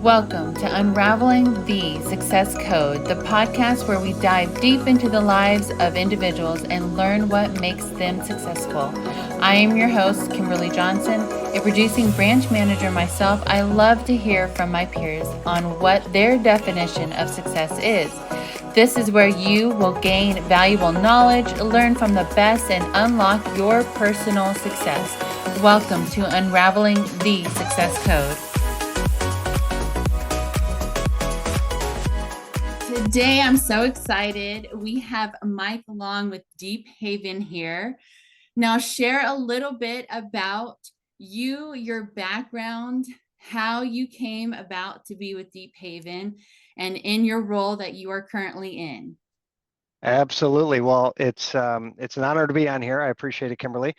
Welcome to Unraveling the Success Code, the podcast where we dive deep into the lives of individuals and learn what makes them successful. I am your host, Kimberly Johnson, a producing branch manager myself. I love to hear from my peers on what their definition of success is. This is where you will gain valuable knowledge, learn from the best, and unlock your personal success. Welcome to Unraveling the Success Code. Today, I'm so excited. We have Mike Long with Deephaven here. Now, share a little bit about you, your background, how you came about to be with Deephaven, and in your role that you are currently in. Absolutely. Well, it's an honor to be on here. I appreciate it, Kimberly.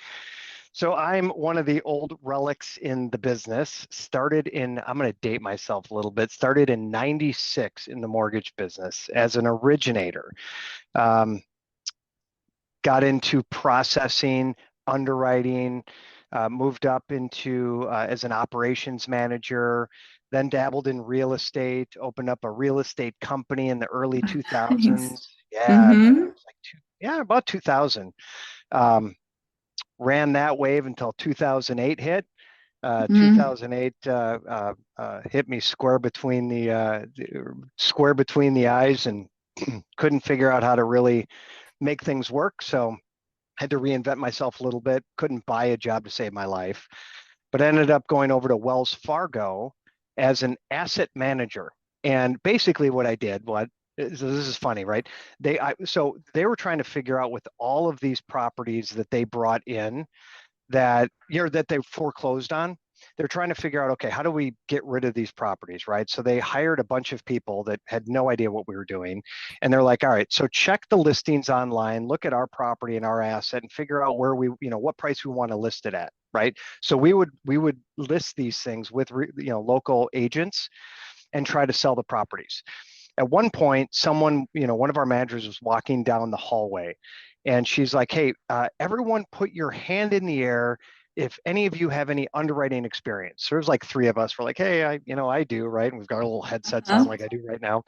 So I'm one of the old relics in the business. I'm going to date myself a little bit. Started in '96 in the mortgage business as an originator. Um, got into processing, underwriting, moved up into as an operations manager, then dabbled in real estate, opened up a real estate company in the early Nice. 2000s. Yeah, it Mm-hmm. was like about 2000. Um, ran that wave until 2008 hit. Mm-hmm. 2008 hit me square between the eyes, and couldn't figure out how to really make things work. So had to reinvent myself a little bit. Couldn't buy a job to save my life, but ended up going over to Wells Fargo as an asset manager. And basically, what I did, this is funny, right? So they were trying to figure out with all of these properties that they brought in that they foreclosed on. They're trying to figure out, okay, how do we get rid of these properties, right? So they hired a bunch of people that had no idea what we were doing. And they're like, all right, so check the listings online, look at our property and our asset and figure out what price we want to list it at, right? So we would list these things with, local agents and try to sell the properties. At one point, one of our managers was walking down the hallway, and she's like, "Hey, everyone, put your hand in the air if any of you have any underwriting experience." So there's like three of us. We're like, "Hey, I do, right?" And we've got our little headsets on, Uh-huh. like I do right now.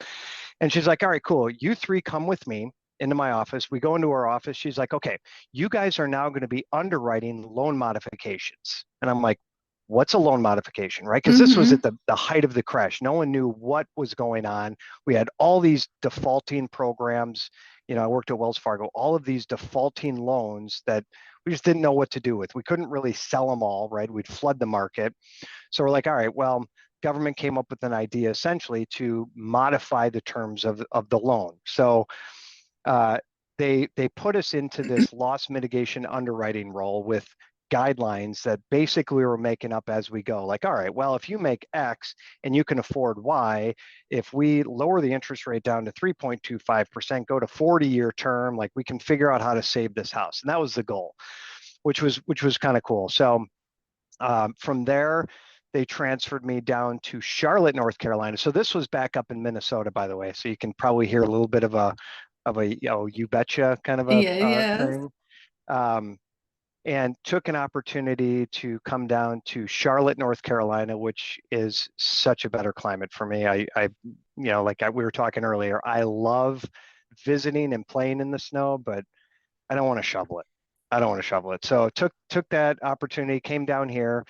And she's like, "All right, cool. You three come with me into my office." We go into our office. She's like, "Okay, you guys are now going to be underwriting loan modifications." And I'm like, what's a loan modification, right? Because this was Mm-hmm. at the height of the crash. No one knew what was going on. We had all these defaulting programs. I worked at Wells Fargo, all of these defaulting loans that we just didn't know what to do with. We couldn't really sell them all, right? We'd flood the market. So we're like, all right, well, government came up with an idea essentially to modify the terms of the loan. So uh, they put us into this loss mitigation underwriting role with guidelines that basically we were making up as we go. Like, all right, well, if you make X and you can afford Y, if we lower the interest rate down to 3.25%, go to 40-year term, like we can figure out how to save this house. And that was the goal, which was kind of cool. So from there, they transferred me down to Charlotte, North Carolina. So this was back up in Minnesota, by the way. So you can probably hear a little bit of a you betcha kind of a Yeah, yes. thing. Um, and took an opportunity to come down to Charlotte, North Carolina, which is such a better climate for me. We were talking earlier, I love visiting and playing in the snow, but I don't want to shovel it. I don't want to shovel it. So took that opportunity, came down here,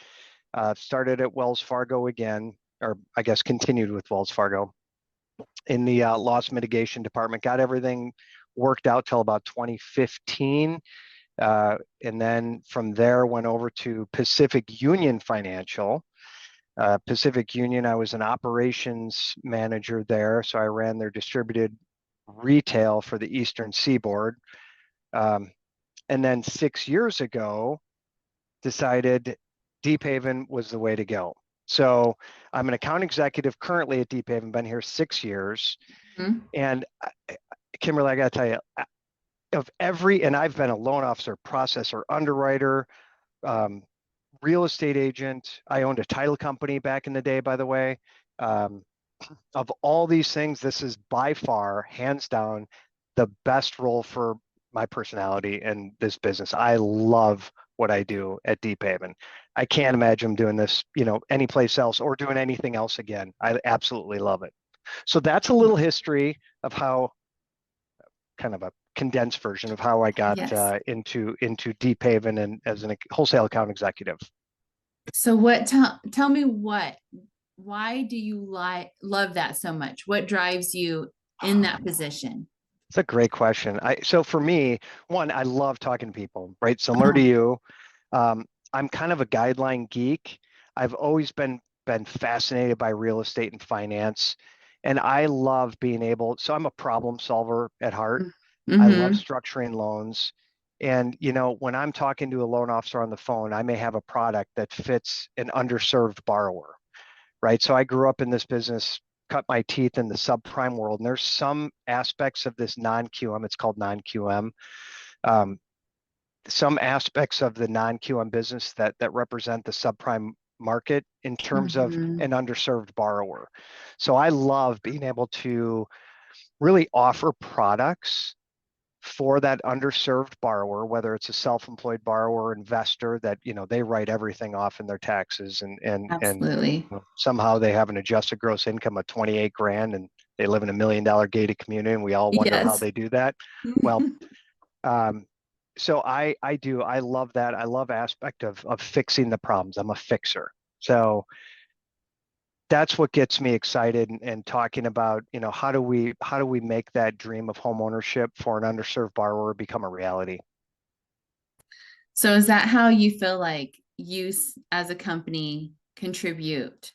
started at Wells Fargo again, or I guess continued with Wells Fargo in the loss mitigation department. Got everything worked out till about 2015. And then from there went over to Pacific Union Financial. Pacific Union, I was an operations manager there. So I ran their distributed retail for the Eastern Seaboard. And then 6 years ago, decided Deephaven was the way to go. So I'm an account executive currently at Deephaven, been here 6 years. Mm-hmm. And Kimberly, I got to tell you, and I've been a loan officer, processor, underwriter, um, real estate agent. I owned a title company back in the day, by the way. Um, of all these things, this is by far, hands down, the best role for my personality in this business. I love what I do at Deephaven. I can't imagine doing this, any place else or doing anything else again. I absolutely love it. So that's a little history of how, kind of a condensed version of how I got Yes. into Deephaven and as a wholesale account executive. So tell me why do you love that so much? What drives you in that position? It's a great question. So for me, one, I love talking to people, right? Similar to Uh-huh. you. I'm kind of a guideline geek. I've always been fascinated by real estate and finance, and I love being able. So I'm a problem solver at heart. I love Mm-hmm. structuring loans. And when I'm talking to a loan officer on the phone, I may have a product that fits an underserved borrower, right? So I grew up in this business, cut my teeth in the subprime world, and there's some aspects of this non-QM, it's called non-QM, um, some aspects of the non-QM business that represent the subprime market in terms of Mm-hmm. an underserved borrower. So I love being able to really offer products for that underserved borrower, whether it's a self-employed borrower or investor that, they write everything off in their taxes and Absolutely. somehow they have an adjusted gross income of 28 grand and they live in $1 million gated community and we all wonder how Yes. they do that. Well, um, so I love that. I love aspect of fixing the problems. I'm a fixer. So that's what gets me excited and talking about, how do we make that dream of home ownership for an underserved borrower become a reality? So is that how you feel like as a company contribute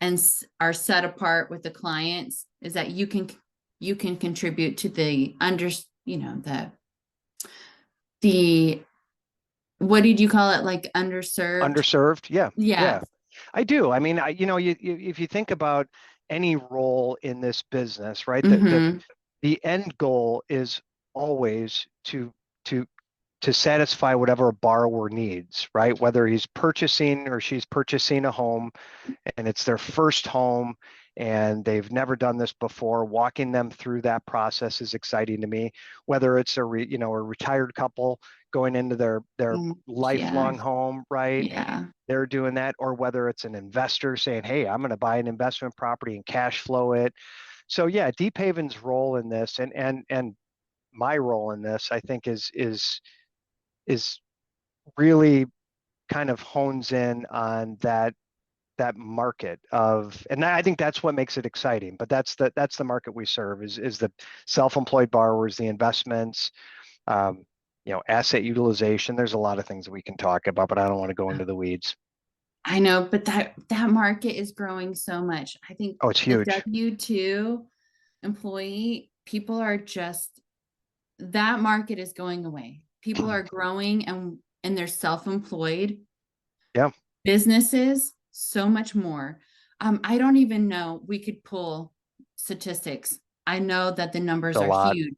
and are set apart with the clients? Is that you can contribute to the what did you call it, like underserved? Underserved? Yeah, Yeah. yeah, I do. I mean, if you think about any role in this business, right, Mm-hmm. the end goal is always to to satisfy whatever a borrower needs, right? Whether he's purchasing or she's purchasing a home and it's their first home and they've never done this before, walking them through that process is exciting to me. Whether it's a retired couple going into their Yeah. lifelong home, right? Yeah. They're doing that, or whether it's an investor saying, "Hey, I'm going to buy an investment property and cash flow it." So yeah, Deephaven's role in this and my role in this, I think is really kind of hones in on that market of, and I think that's what makes it exciting. But that's the market we serve is the self-employed borrowers, the investments, um, asset utilization. There's a lot of things that we can talk about, but I don't want to go into the weeds. I know, but that market is growing so much. I think Oh, it's the huge. W-2 employee people are just that market is going away. People are growing and they're self-employed Yeah, businesses so much more. I don't even know. We could pull statistics. I know that the it's numbers a are lot. huge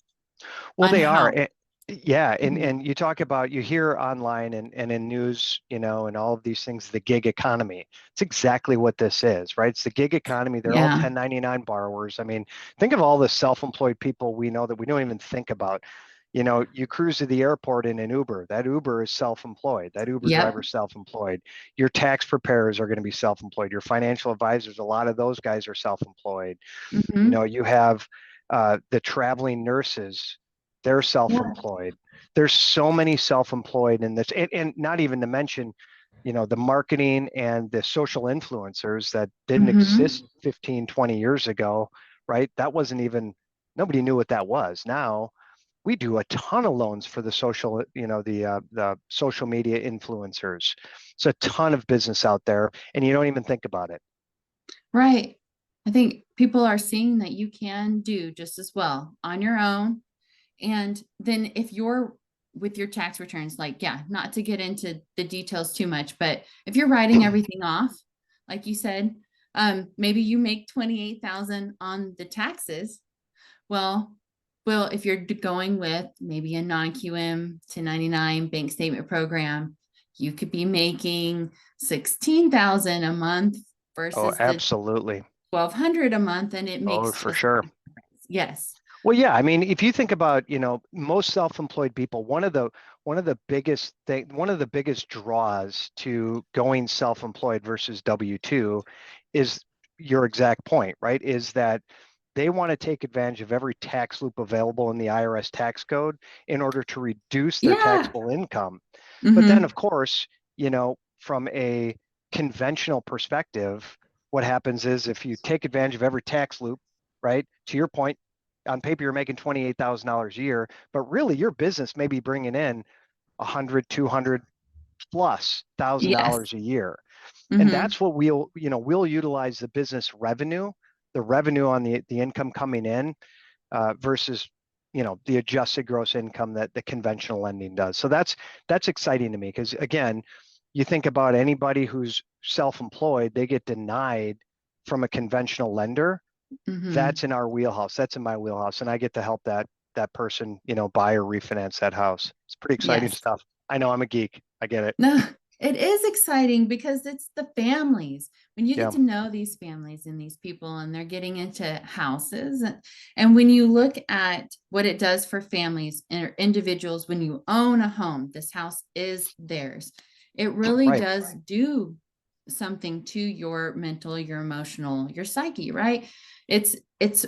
Well, on they are. how. Yeah, and Mhm. and you hear online and in news, and all of these things, the gig economy. It's exactly what this is, right? It's the gig economy. They're all Yeah. 1099 borrowers. I mean, think of all the self-employed people we know that we don't even think about. You cruise to the airport in an Uber. That Uber is self-employed. That Uber driver Yep. is self-employed. Your tax preparers are going to be self-employed. Your financial advisors, a lot of those guys are self-employed. Hmm. You have the traveling nurses, they're Yeah. self-employed. There's so many self-employed in this, and not even to mention, the marketing and the social influencers that didn't Hmm. exist 15, 20 years ago, right? That wasn't even, nobody knew what that was. Now we do a ton of loans for the social, the social media influencers. It's a ton of business out there, and you don't even think about it. Right. I think people are seeing that you can do just as well on your own. And then if you're with your tax returns, like, yeah, not to get into the details too much, but if you're writing everything off, like you said, maybe you make 28,000 on the taxes. Well, if you're going with maybe a non-QM to 99 bank statement program, you could be making 16,000 a month Oh, versus the absolutely. 1,200 a month, and it Oh, makes for just sure. yes. Well, yeah, I mean, if you think about, most self-employed people, one of the biggest draws to going self-employed versus W-2 is your exact point, right? Is that they want to take advantage of every tax loop available in the IRS tax code in order to reduce their Yeah. taxable income. But then, Mm-hmm. of course, from a conventional perspective, what happens is if you take advantage of every tax loop, right? To your point, on paper you're making $28,000 a year, but really your business may be bringing in 100, 200 plus thousand Yes. dollars a year. And Mm-hmm. that's what we'll utilize the business revenue, the revenue on the income coming in versus the adjusted gross income that the conventional lending does. So that's exciting to me because again, you think about anybody who's self-employed, they get denied from a conventional lender. Mm-hmm. That's in our wheelhouse. That's in my wheelhouse, and I get to help that person, buy or refinance that house. It's pretty exciting Yes. stuff. I know I'm a geek. I get it. No, it is exciting because it's the families. When you get Yeah. to know these families and these people, and they're getting into houses, and when you look at what it does for families and individuals, when you own a home, this house is theirs. It really Right. does do something to your mental, your emotional, your psyche, right? It's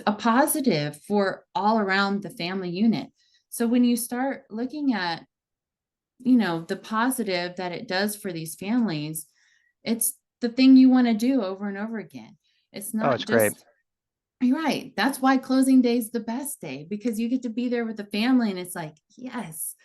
a positive for all around the family unit. So when you start looking at the positive that it does for these families, it's the thing you want to do over and over again. It's Oh, not it's great. just, you're right, that's why closing day is the best day, because you get to be there with the family and it's like, yes,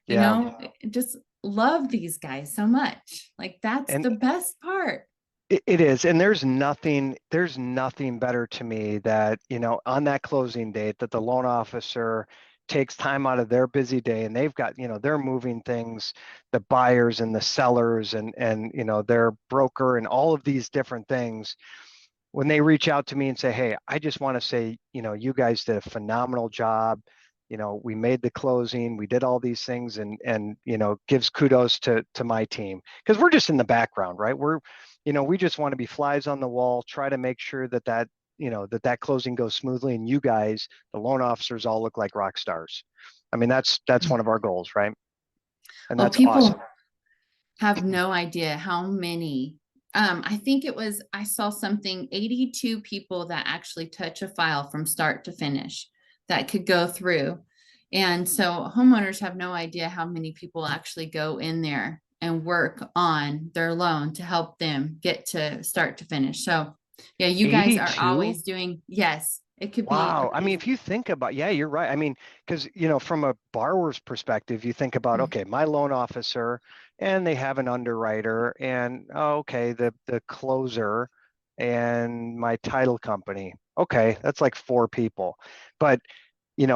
Yeah. just love these guys so much, like that's And the best part. it is. And there's nothing better to me that, on that closing date that the loan officer takes time out of their busy day and they've got, they're moving things, the buyers and the sellers and their broker and all of these different things. When they reach out to me and say, "Hey, I just want to say, you guys did a phenomenal job. We made the closing, we did all these things," and gives kudos to my team because we're just in the background, right? We just want to be flies on the wall, try to make sure that closing goes smoothly, and you guys, the loan officers, all look like rock stars. I mean, that's one of our goals, right? And Well, that's people awesome. have no idea how many. I think it was, I saw something 82 people that actually touch a file from start to finish that could go through. And so homeowners have no idea how many people actually go in there and work on their loan to help them get to start to finish. So, yeah, you guys are 82. always doing, yes, it could be Wow. I mean, if amazing. you think about, yeah, you're right. I mean, because, from a borrower's perspective, you think about, okay, my loan officer and they have an underwriter and, oh, okay, the closer and my title company. Okay, that's like four people. But,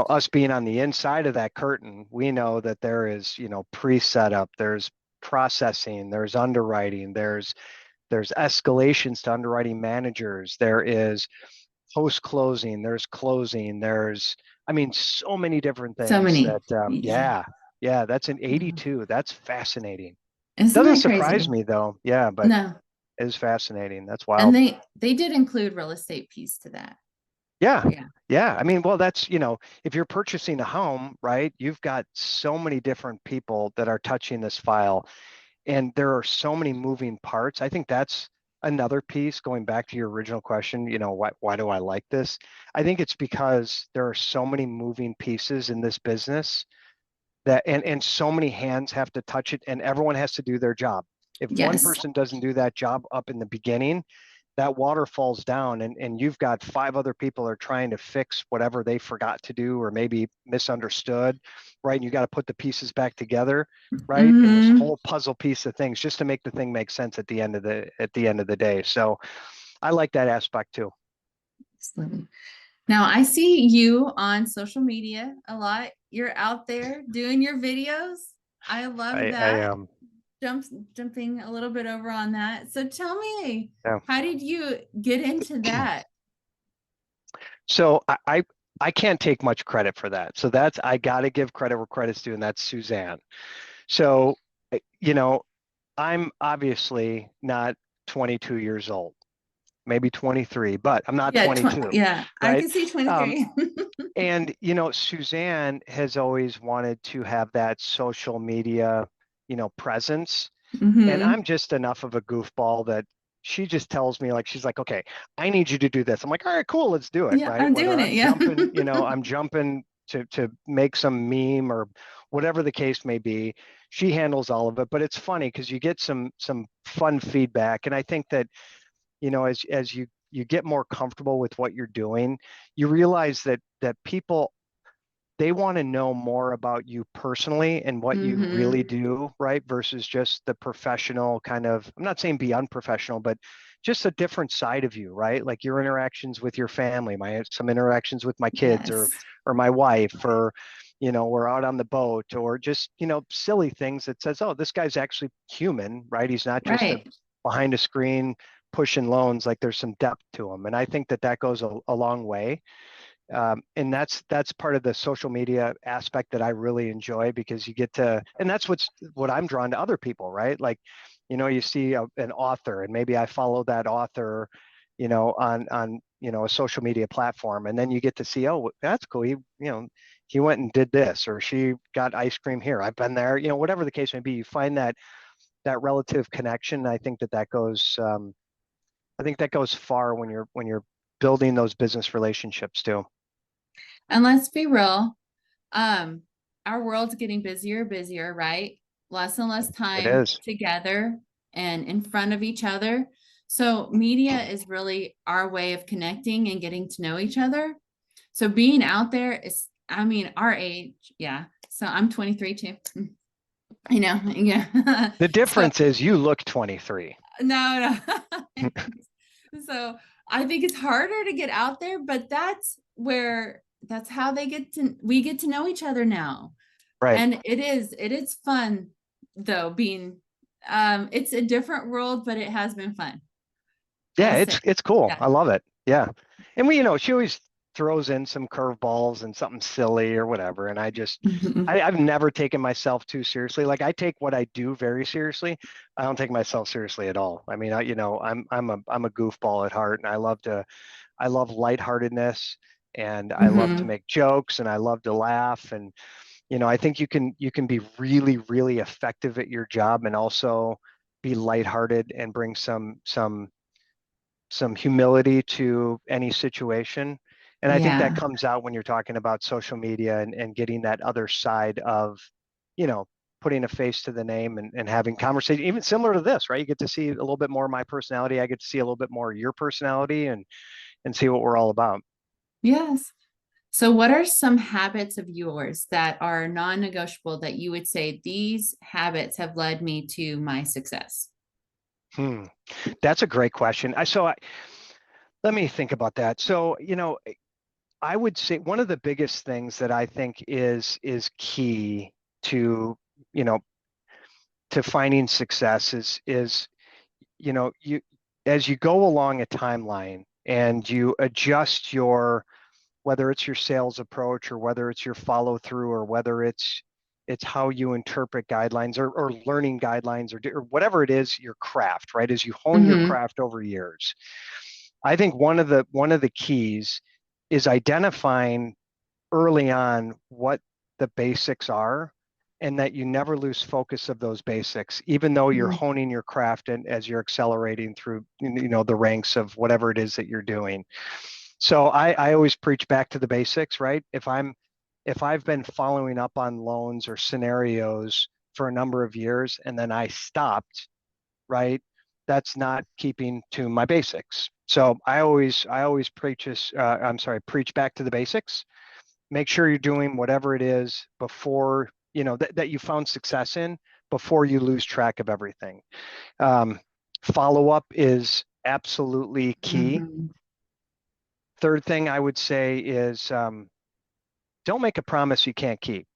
us being on the inside of that curtain, we know that there is, pre-setup, there's processing, there's underwriting, there's escalations to underwriting managers, there is post closing, there's closing, I mean, so many different So things many. that, Yeah. yeah, yeah, that's an 82. That's fascinating. Isn't Doesn't that surprise crazy? me though. Yeah, but No. it is fascinating. That's And wild. they did include real estate piece to that. Yeah. Yeah. Yeah. I mean, well, if you're purchasing a home, right, you've got so many different people that are touching this file and there are so many moving parts. I think that's another piece going back to your original question, why do I like this? I think it's because there are so many moving pieces in this business that and so many hands have to touch it and everyone has to do their job. If one Yes. person doesn't do that job up in the beginning, that water falls down and you've got five other people are trying to fix whatever they forgot to do or maybe misunderstood, right? And you got to put the pieces back together, right? And this Mm-hmm. whole puzzle piece of things just to make the thing make sense at the end of the day. So I like that aspect too. Absolutely. Now I see you on social media a lot. You're out there doing your videos. I love I that. Jump, Jumping a little bit over on that. So tell me, Yeah. how did you get into that? So I can't take much credit for that. So that's I got to give credit where credit's due, and that's Suzanne. So you know I'm obviously not 22 years old, maybe 23, but I'm not Yeah, 22, yeah, I right? can see Um, 23. And, Suzanne has always wanted to have that social media, presence. And Mm-hmm. I'm just enough of a goofball that she just tells me, like, she's like, okay, I need you to do this. I'm like, all right, cool, let's do it. Yeah, Right. I'm Whether doing it. I'm Yeah. jumping, I'm jumping to make some meme or whatever the case may be. She handles all of it, but it's funny because you get some fun feedback. And I think that, as you get more comfortable with what you're doing, you realize that people, they want to know more about you personally and what you really Mm-hmm. do, right? Versus just the professional kind of, I'm not saying be unprofessional, but just a different side of you, right? Like your interactions with your family, some interactions with my kids Yes. or my wife, or we're out on the boat, or just, silly things that says, oh, this guy's actually human, right? He's not just a Right. behind a screen pushing loans, like there's some depth to him. And I think that goes a long way. And that's part of the social media aspect that I really enjoy, because you get to, and that's what I'm drawn to other people, right? Like, you see an author, and maybe I follow that author, on a social media platform, and then you get to see, oh, that's cool. He went and did this, or she got ice cream here. I've been there, whatever the case may be. You find that relative connection. I think that goes far when you're building those business relationships too. And let's be real. Um, our world's getting busier, busier, right? Less and less It time is. together and in front of each other. So media is really our way of connecting and getting to know each other. So being out there is, I mean, our age, yeah. So I'm 23 too. Yeah. The So difference is you look 23. no, no. So I think it's harder to get out there, but that's how we get to know each other now. Right. And it is fun though, being it's a different world, but it has been fun. Yeah, I it's say, it's cool. yeah. I love it. Yeah. And she always throws in some curveballs and something silly or whatever. And I've never taken myself too seriously. Like I take what I do very seriously. I don't take myself seriously at all. I mean, I'm a goofball at heart, and I love lightheartedness, and I love to Hmm. make jokes, and I love to laugh. And I think you can be really, really effective at your job and also be lighthearted and bring some humility to any situation. And I think that Yeah. comes out when you're talking about social media, and getting that other side of, you know, putting a face to the name, and having conversation, even similar to this, right? You get to see a little bit more of my personality. I get to see a little bit more of your personality, and see what we're all about. Yes. So what are some habits of yours that are non-negotiable that you would say these habits have led me to my success? Hmm. That's a great question. Let me think about that. So, I would say one of the biggest things that I think is key to, you know, to finding success is, you as you go along a timeline and you adjust whether it's your sales approach, or whether it's your follow through, or whether it's how you interpret guidelines, or learning guidelines, or whatever it is, your craft, right? As you hone your Mm-hmm. craft over years, I think one of the keys is identifying early on what the basics are, and that you never lose focus of those basics, even though you're honing your craft, and as you're accelerating through, the ranks of whatever it is that you're doing. So I always preach back to the basics, right? If I've been following up on loans or scenarios for a number of years, and then I stopped, right? That's not keeping to my basics. So I always preach back to the basics. Make sure you're doing whatever it is before, that you found success in, before you lose track of everything. Follow up is absolutely key. Mm-hmm. Third thing I would say is, don't make a promise you can't keep,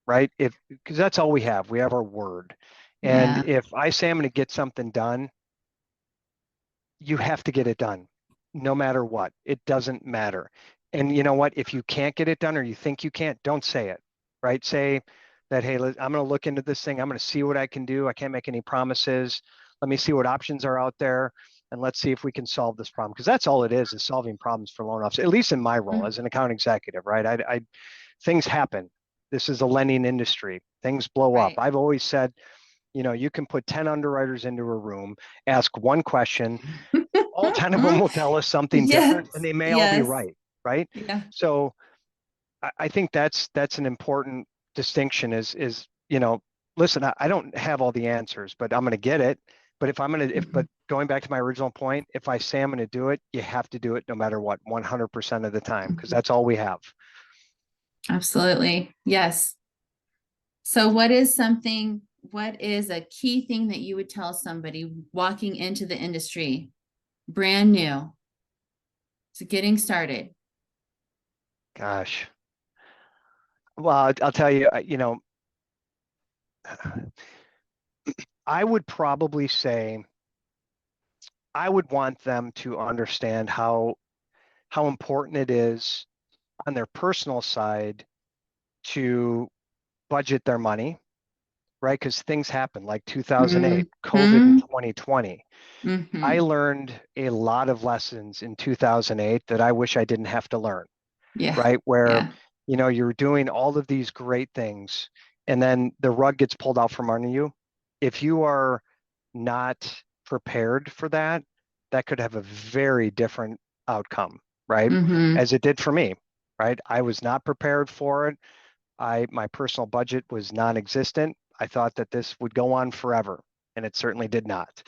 right? Because that's all we have. We have our word. And Yeah. if I say I'm going to get something done, you have to get it done, no matter what. It doesn't matter. And you know what? If you can't get it done, or you think you can't, don't say it, right? Say that, hey, I'm going to look into this thing. I'm going to see what I can do. I can't make any promises. Let me see what options are out there. and let's see if we can solve this problem. Because that's all it is solving problems for loan officers, at least in my role as an account executive, right? Things happen. This is a lending industry. Things blow up. Right. I've always said, you can put 10 underwriters into a room, ask one question, all 10 of them will tell us something different, and they may all be right, right? Yeah. So I think that's an important distinction is, listen, I don't have all the answers, but I'm going to get it. But but going back to my original point, if I say I'm going to do it, you have to do it no matter what, 100% of the time, because that's all we have. Absolutely. Yes. So what is a key thing that you would tell somebody walking into the industry, brand new, so getting started? Gosh. Well, I'll tell you, I would probably say I would want them to understand how important it is on their personal side to budget their money, right? Because things happen like 2008, COVID in 2020. I learned a lot of lessons in 2008 that I wish I didn't have to learn, right? Where, you're doing all of these great things and then the rug gets pulled out from under you. If you are not prepared for that, that could have a very different outcome, right? As it did for me, right? I was not prepared for it. My personal budget was non-existent. I thought that this would go on forever, and it certainly did not.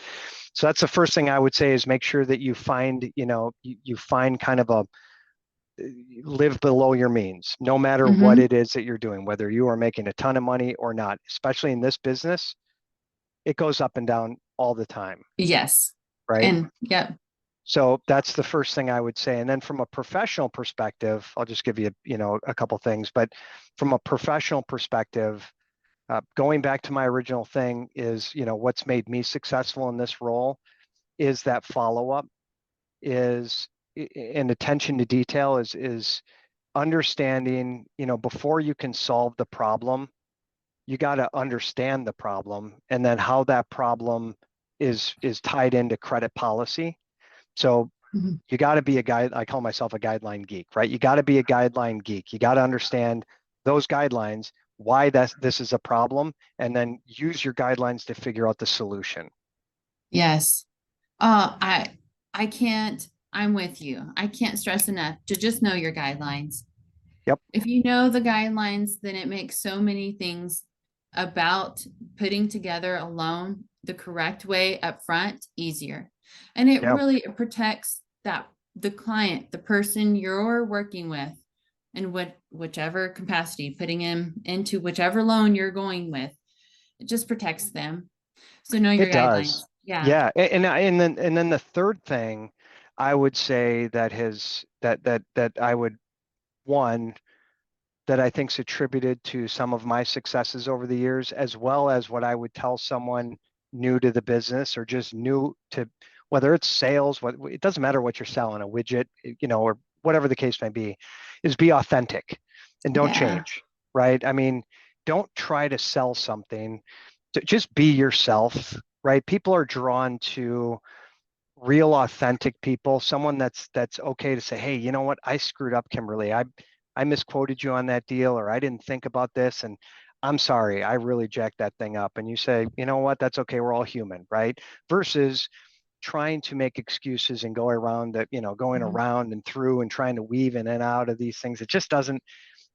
So that's the first thing I would say is make sure that you find, you find kind of live below your means, no matter what it is that you're doing, whether you are making a ton of money or not, especially in this business, it goes up and down all the time. Yes. Right. And so that's the first thing I would say. And then from a professional perspective, I'll just give you, a couple things, but from a professional perspective, going back to my original thing is, what's made me successful in this role is that follow-up and attention to detail is understanding, before you can solve the problem, you got to understand the problem and then how that problem is tied into credit policy. So you got to be a guy. I call myself a guideline geek, right? You got to be a guideline geek. You got to understand those guidelines, why this is a problem, and then use your guidelines to figure out the solution. Yes. I'm with you. I can't stress enough to just know your guidelines. Yep. If you know the guidelines, then it makes so many things about putting together a loan the correct way up front easier. And it really protects the client, the person you're working with, and whichever capacity, putting him into whichever loan you're going with, it just protects them. So know your guidelines. Yeah. And then the third thing I would say that I would, one, that I think's attributed to some of my successes over the years, as well as what I would tell someone new to the business or just new to, whether it's sales, it doesn't matter what you're selling, a widget, or whatever the case may be, is be authentic and don't change, right? I mean, don't try to sell something. Just be yourself, right? People are drawn to real authentic people, someone that's okay to say, hey, you know what? I screwed up, Kimberly. I misquoted you on that deal, or I didn't think about this, and I'm sorry, I really jacked that thing up. And you say, you know what? That's okay. We're all human, right? Versus trying to make excuses and go around that, going around and through and trying to weave in and out of these things. It just doesn't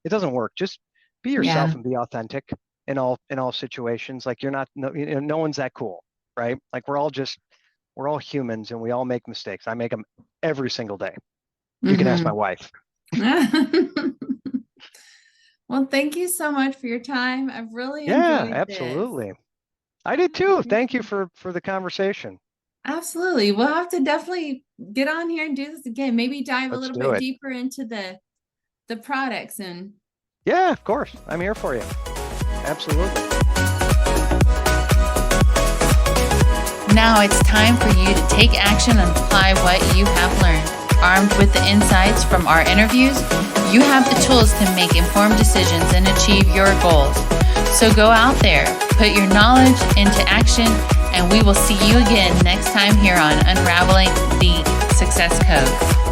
work. Just be yourself and be authentic in all situations. Like no one's that cool, right? Like we're all humans and we all make mistakes. I make them every single day. You can ask my wife. Well, thank you so much for your time. I've really enjoyed absolutely. I did too. Thank you for the conversation. Absolutely. We'll have to definitely get on here and do this again. Maybe dive a little bit deeper into the products and. Yeah, of course. I'm here for you. Absolutely. Now it's time for you to take action and apply what you have learned. Armed with the insights from our interviews, you have the tools to make informed decisions and achieve your goals. So go out there, put your knowledge into action, And we will see you again next time here on Unraveling the Success Code.